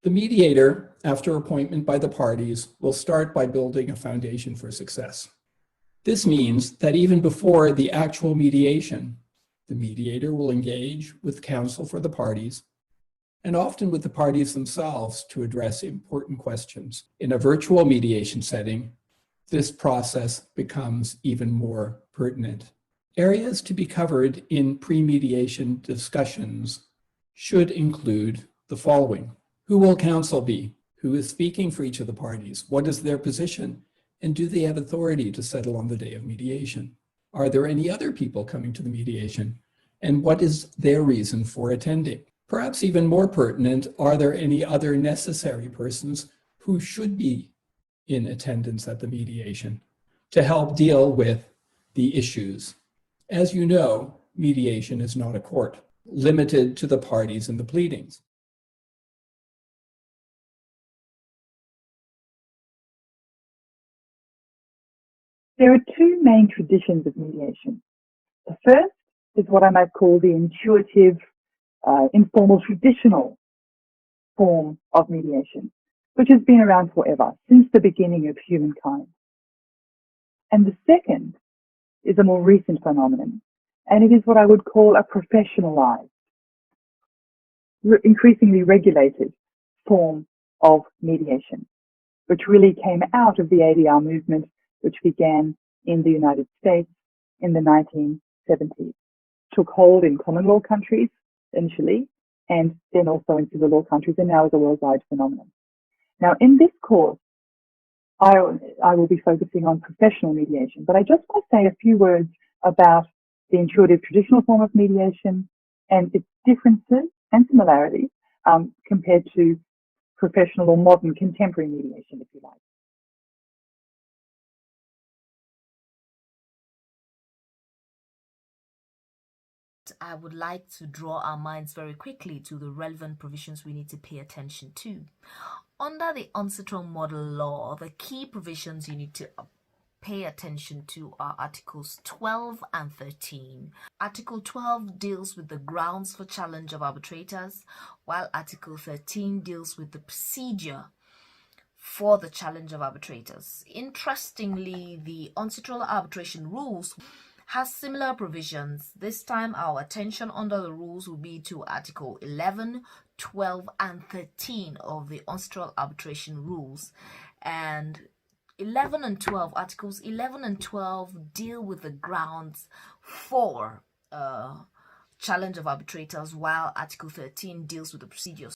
The mediator, after appointment by the parties, will start by building a foundation for success. This means that even before the actual mediation, the mediator will engage with counsel for the parties, and often with the parties themselves, to address important questions. In a virtual mediation setting, this process becomes even more pertinent. Areas to be covered in pre-mediation discussions should include the following. Who will counsel be? Who is speaking for each of the parties? What is their position? And do they have authority to settle on the day of mediation? Are there any other people coming to the mediation? And what is their reason for attending? Perhaps even more pertinent, are there any other necessary persons who should be in attendance at the mediation to help deal with the issues? As you know, mediation is not a court, limited to the parties and the pleadings. There are two main traditions of mediation. The first is what I might call the intuitive, informal, traditional form of mediation, which has been around forever, since the beginning of humankind. And the second is a more recent phenomenon, and it is what I would call a professionalized, increasingly regulated form of mediation, which really came out of the ADR movement, which began in the United States in the 1970s, took hold in common law countries initially, and then also in civil law countries, and now is a worldwide phenomenon. Now, in this course, I will be focusing on professional mediation, but I just want to say a few words about the intuitive traditional form of mediation and its differences and similarities compared to professional or modern contemporary mediation, if you like. I would like to draw our minds very quickly to the relevant provisions we need to pay attention to. Under the UNCITRAL model law, the key provisions you need to pay attention to are Articles 12 and 13. Article 12 deals with the grounds for challenge of arbitrators, while Article 13 deals with the procedure for the challenge of arbitrators. Interestingly, the UNCITRAL arbitration rules has similar provisions. This time our attention under the rules will be to Article 11, 12 and 13 of the UNCITRAL arbitration rules. And Articles 11 and 12 deal with the grounds for challenge of arbitrators, while Article 13 deals with the procedures